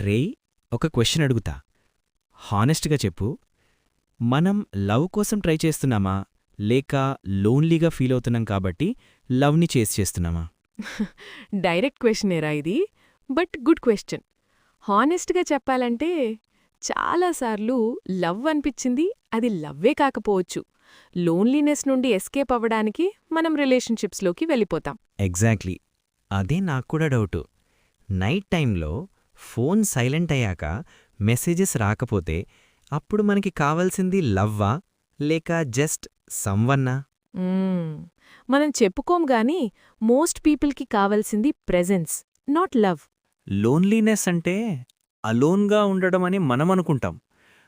రేయ్, ఒక క్వశ్చన్ అడుగుతా. హానెస్ట్గా చెప్పు, మనం లవ్ కోసం ట్రై చేస్తున్నామా లేక లోన్లీగా ఫీలవుతున్నాం కాబట్టి లవ్ని చేస్తున్నామా? డైరెక్ట్ క్వశ్చనేరా ఇది, బట్ గుడ్ క్వశ్చన్. హానెస్ట్గా చెప్పాలంటే చాలాసార్లు లవ్ అనిపించింది అది లవ్వే కాకపోవచ్చు. లోన్లీనెస్ నుండి ఎస్కేప్ అవ్వడానికి మనం రిలేషన్షిప్స్లోకి వెళ్ళిపోతాం. ఎగ్జాక్ట్లీ, అదే నాక్కూడా డౌటు. నైట్ టైంలో ఫోన్ సైలెంట్ అయ్యాక మెసేజెస్ రాకపోతే అప్పుడు మనకి కావాల్సింది లవ్వా లేక జస్ట్ సమ్వన్నా? మనం చెప్పుకోం గాని మోస్ట్ పీపుల్కి కావలసింది ప్రెజెన్స్, నాట్ లవ్. లోన్లీనెస్ అంటే అలోన్గా ఉండడమని మనమనుకుంటాం.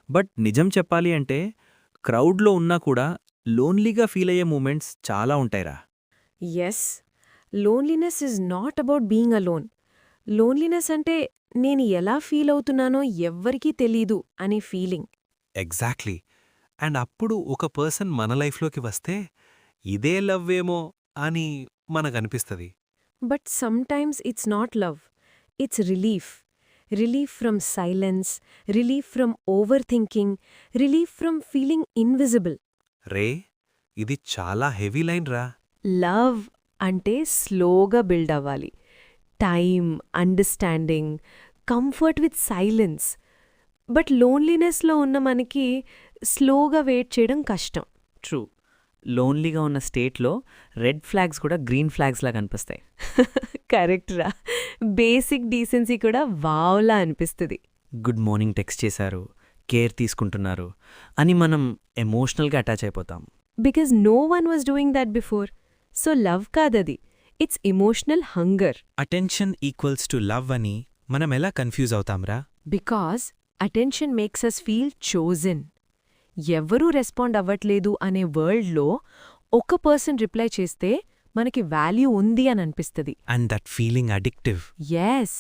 బట్ నిజం చెప్పాలి అంటే క్రౌడ్లో ఉన్నా కూడా లోన్లీగా ఫీలయ్యే మూమెంట్స్ చాలా ఉంటాయిరా. Yes, loneliness is not about being alone. Loneliness అంటే నేను ఎలా ఫీల్ అవుతున్నానో ఎవ్వరికీ తెలీదు అనే ఫీలింగ్. ఎగ్జాక్ట్లీ. అండ్ అప్పుడు ఒక పర్సన్ మన లైఫ్లోకి వస్తే ఇదే లవ్వేమో అని మనకనిపిస్తుంది. But sometimes it's not love, it's relief. Relief from silence, relief from overthinking, relief from feeling invisible. రే, ఇది చాలా హెవీ లైన్ రా. లవ్ అంటే స్లోగా బిల్డ్ అవ్వాలి. Time, understanding, comfort with silence. But లోన్లీనెస్లో ఉన్న మనకి స్లోగా వెయిట్ చేయడం కష్టం. ట్రూ. లోన్లీగా ఉన్న స్టేట్లో రెడ్ ఫ్లాగ్స్ కూడా గ్రీన్ ఫ్లాగ్స్లా కనిపిస్తాయి. కరెక్ట్ రా. బేసిక్ డీసెన్సీ కూడా వావ్లా అనిపిస్తుంది. గుడ్ మార్నింగ్ టెక్స్ట్ చేశారు, కేర్ తీసుకుంటున్నారు అని మనం ఎమోషనల్గా అటాచ్ అయిపోతాం. Because no one was doing that before. So love కాదది, it's emotional hunger. Attention equals to love అని మనం ఎలా కన్ఫ్యూజ్ అవుతాంరా? Because attention makes us feel chosen. ఎవ్వరూ రెస్పాండ్ అవ్వట్లేదు అనే వరల్డ్లో ఒక పర్సన్ రిప్లై చేస్తే మనకి వాల్యూ ఉంది అని అనిపిస్తుంది. And that feeling addictive. Yes,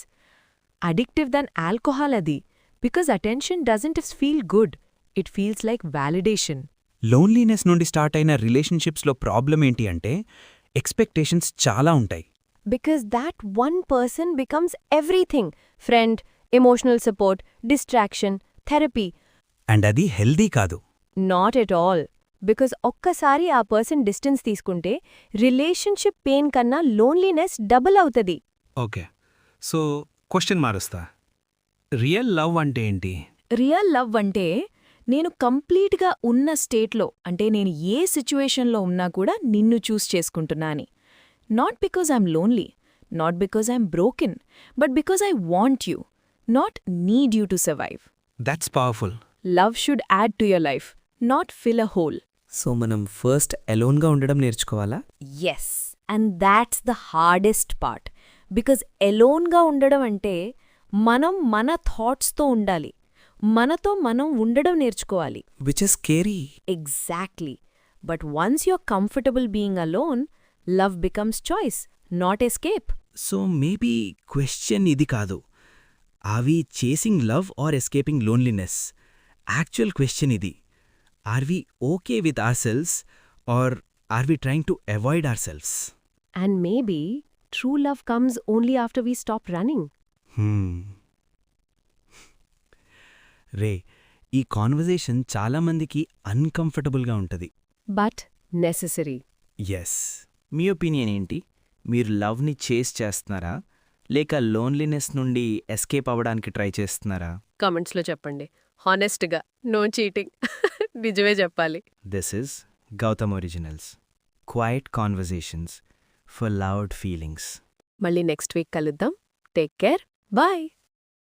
addictive than alcohol అది. Because attention doesn't feel good, it feels like validation. Loneliness నుండి స్టార్ట్ అయిన రిలేషన్షిప్స్లో ప్రాబ్లం ఏంటి అంటే ఎక్స్పెక్టేషన్స్ చాలా ఉంటాయి. Because that one person becomes everything. Friend, emotional support, distraction, therapy. And అది healthy కాదు. Not at all. Because ఒక్కసారి ఆ పర్సన్ డిస్టెన్స్ తీసుకుంటే రిలేషన్షిప్ పెయిన్ కన్నా లోన్లీనెస్ డబుల్ అవుతుంది. ఓకే, సో క్వశ్చన్ మారుస్తా. రియల్ లవ్ అంటే ఏంటి? రియల్ లవ్ అంటే నేను కంప్లీట్గా ఉన్న స్టేట్లో, అంటే నేను ఏ సిచ్యువేషన్లో ఉన్నా కూడా నిన్ను చూస్ చేసుకుంటున్నా అని. Not because I'm lonely, not because I'm broken, but because I want you, not need you to survive. That's powerful. Love should add to your life, not fill a hole. So మనం first అలోన్గా ఉండడం నేర్చుకోవాలా? Yes, and that's the hardest part. Because alone-గా ఉండడం అంటే మనం మన థాట్స్తో ఉండాలి, మనతో మనం ఉండడం నేర్చుకోవాలి. Which is scary. Exactly. But once you're comfortable being alone, love becomes choice, not escape. So maybe question ఇది కాదు, are we chasing love or escaping loneliness? Actual question ఇది, are we okay with ourselves or are we trying to avoid ourselves? And maybe true love comes only after we stop running. రే, ఈ conversation చాలామందికి అన్కంఫర్టబుల్గా ఉంటుంది. But necessary. ఎస్. మీ opinion ఏంటి? మీరు లవ్ని చేస్ చేస్తున్నారా లేక లోన్లీనెస్ నుండి ఎస్కేప్ అవ్వడానికి ట్రై చేస్తున్నారా? కామెంట్స్లో చెప్పండి. హానెస్ట్గా, నో చీటింగ్. నిజమే చెప్పాలి. This is Gautam originals, quiet conversations for loud feelings. మళ్ళీ నెక్స్ట్ వీక్ కలుద్దాం. Take care. బాయ్.